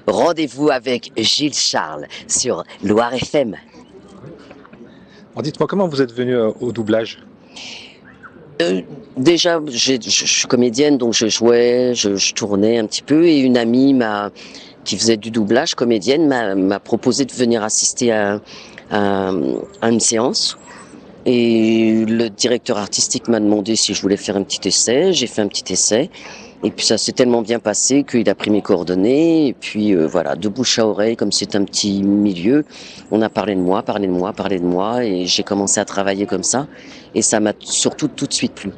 Rendez-vous avec Gilles Charles sur Loire FM. Alors dites-moi, comment vous êtes venu au doublage? Déjà, je suis comédienne, donc je jouais, je tournais un petit peu, et une amie qui faisait du doublage, comédienne, m'a proposé de venir assister à une séance. Et le directeur artistique m'a demandé si je voulais faire un petit essai. J'ai fait un petit essai. Et puis ça s'est tellement bien passé qu'il a pris mes coordonnées. Et puis voilà, de bouche à oreille, comme c'est un petit milieu, on a parlé de moi, parlé de moi, parlé de moi. Et j'ai commencé à travailler comme ça. Et ça m'a surtout tout de suite plu.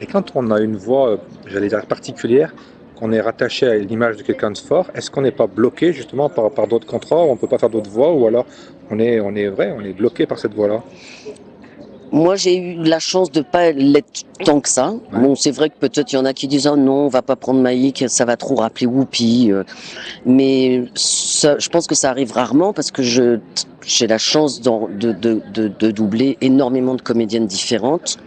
Et quand on a une voix, j'allais dire particulière, qu'on est rattaché à l'image de quelqu'un de fort, est-ce qu'on n'est pas bloqué justement par d'autres contrats, on ne peut pas faire d'autres voix, ou alors on est bloqué par cette voix-là? Moi, j'ai eu la chance de pas l'être tant que ça. Ouais. Bon, c'est vrai que peut-être il y en a qui disent « Oh non, on va pas prendre Maïk, ça va trop rappeler Whoopi. » Mais ça, je pense que ça arrive rarement parce que j'ai la chance de doubler énormément de comédiennes différentes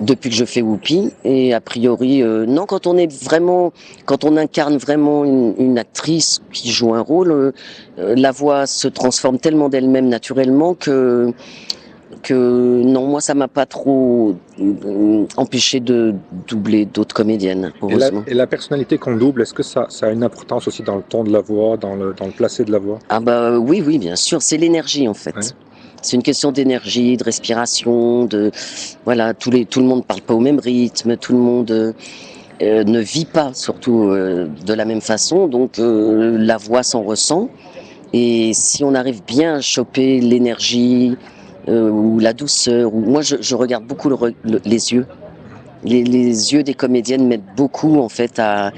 depuis que je fais Whoopi. Et a priori, non, quand on incarne vraiment une actrice qui joue un rôle, la voix se transforme tellement d'elle-même naturellement que non, moi ça m'a pas trop empêché de doubler d'autres comédiennes, heureusement. Et la personnalité qu'on double, est-ce que ça a une importance aussi dans le ton de la voix, dans le placé de la voix? Ah bah oui, bien sûr, c'est l'énergie en fait. Ouais. C'est une question d'énergie, de respiration, voilà, tout le monde parle pas au même rythme, tout le monde ne vit pas surtout de la même façon, donc la voix s'en ressent. Et si on arrive bien à choper l'énergie ou la douceur, moi je regarde beaucoup les yeux. Les yeux des comédiennes m'aident beaucoup en fait à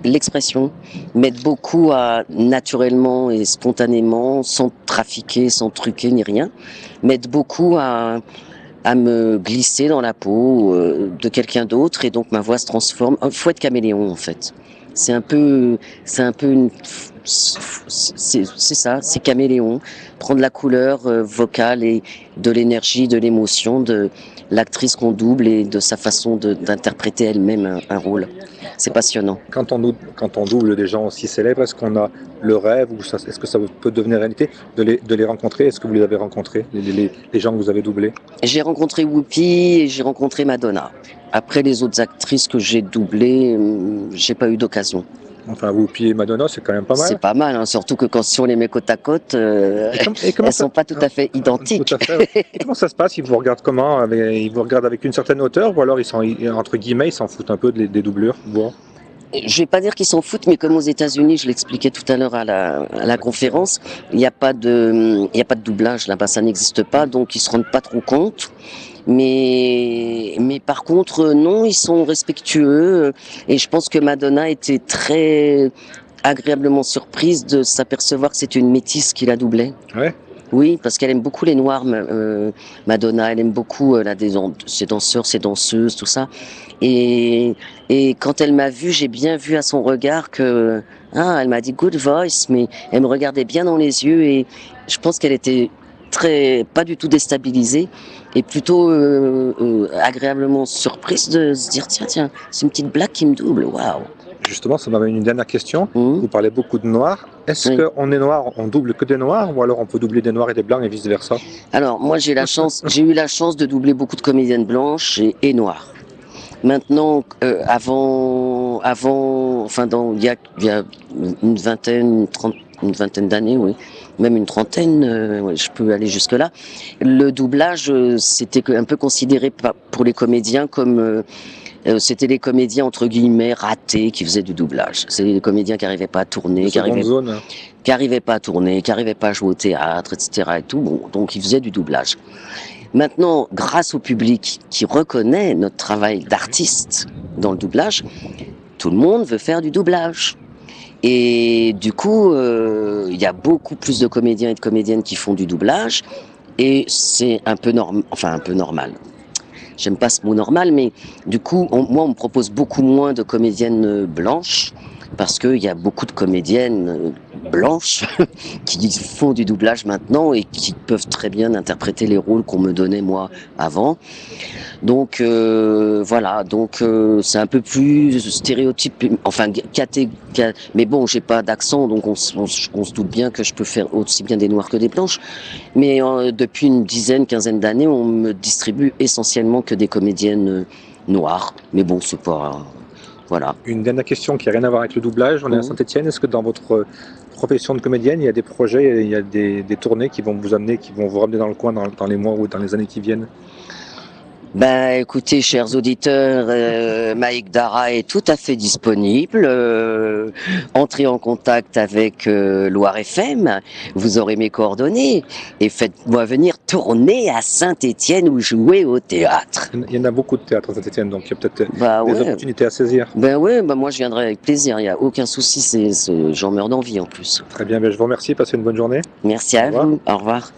l'expression, m'aident beaucoup à naturellement et spontanément, sans trafiquer, sans truquer ni rien, m'aident beaucoup à me glisser dans la peau de quelqu'un d'autre, et donc ma voix se transforme. Il faut être caméléon en fait. C'est ça, c'est caméléon. Prendre la couleur vocale et de l'énergie, de l'émotion de l'actrice qu'on double et de sa façon d'interpréter elle-même un rôle. C'est passionnant. Quand on double des gens aussi célèbres, est-ce qu'on a le rêve, ou est-ce que ça peut devenir réalité, de les rencontrer? Est-ce que vous les avez rencontrés, les gens que vous avez doublés? J'ai rencontré Whoopi et j'ai rencontré Madonna. Après, les autres actrices que j'ai doublées, j'ai pas eu d'occasion. Enfin, Whoopi et Madonna, c'est quand même pas mal. C'est pas mal, hein, surtout que si on les met côte à côte, elles sont pas tout à fait identiques. Tout à fait, ouais. Et comment ça se passe? Ils vous regardent comment? Ils vous regardent avec une certaine hauteur, ou alors entre guillemets, ils s'en foutent un peu des doublures? Bon. Je vais pas dire qu'ils s'en foutent, mais comme aux États-Unis, je l'expliquais tout à l'heure à la conférence, il n'y a pas de doublage là-bas, ça n'existe pas, donc ils se rendent pas trop compte. Mais par contre, non, ils sont respectueux, et je pense que Madonna était très agréablement surprise de s'apercevoir que c'était une métisse qui la doublait. Ouais. Oui, parce qu'elle aime beaucoup les noirs, Madonna, elle aime beaucoup ses danseurs, ses danseuses, tout ça. Et quand elle m'a vue, j'ai bien vu à son regard elle m'a dit good voice, mais elle me regardait bien dans les yeux, et je pense qu'elle était pas du tout déstabilisée, et plutôt agréablement surprise de se dire tiens, c'est une petite blague qui me double, waouh. Justement, ça m'amène une dernière question. Vous parlez beaucoup de noirs. Est-ce qu'on est noir, on double que des noirs, ou alors on peut doubler des noirs et des blancs et vice versa? Alors moi j'ai eu la chance de doubler beaucoup de comédiennes blanches et noires. Maintenant, il y a une vingtaine d'années, oui, même une trentaine, ouais, je peux aller jusque là. Le doublage, c'était un peu considéré pour les comédiens comme c'était les comédiens entre guillemets ratés qui faisaient du doublage. C'est les comédiens qui n'arrivaient pas à tourner, qui n'arrivaient pas à jouer au théâtre, etc. Et tout. Bon, donc ils faisaient du doublage. Maintenant, grâce au public qui reconnaît notre travail d'artiste dans le doublage, tout le monde veut faire du doublage. Et du coup, il y a beaucoup plus de comédiens et de comédiennes qui font du doublage, et c'est un peu normal. J'aime pas ce mot normal, mais du coup, moi, on me propose beaucoup moins de comédiennes blanches, parce qu'il y a beaucoup de comédiennes blanches qui font du doublage maintenant et qui peuvent très bien interpréter les rôles qu'on me donnait moi avant. Donc voilà, donc c'est un peu plus stéréotype, enfin mais bon, j'ai pas d'accent, donc on se doute bien que je peux faire aussi bien des noirs que des blanches. Mais depuis une quinzaine d'années, on me distribue essentiellement que des comédiennes noires. Mais bon, c'est pas voilà. Une dernière question qui n'a rien à voir avec le doublage. On est à Saint-Étienne. Est-ce que dans votre profession de comédienne, il y a des projets, il y a des tournées qui vont vous amener, qui vont vous ramener dans le coin dans les mois ou dans les années qui viennent? Ben, écoutez, chers auditeurs, Mike Dara est tout à fait disponible. Entrez en contact avec Loire FM, vous aurez mes coordonnées et faites-moi venir tourner à Saint-Étienne ou jouer au théâtre. Il y en a beaucoup de théâtres à Saint-Étienne, donc il y a peut-être des Ouais. opportunités à saisir. Ben ouais, ben moi je viendrai avec plaisir, il n'y a aucun souci, j'en meurs d'envie en plus. Très bien, ben je vous remercie, passez une bonne journée. Merci à vous, au revoir.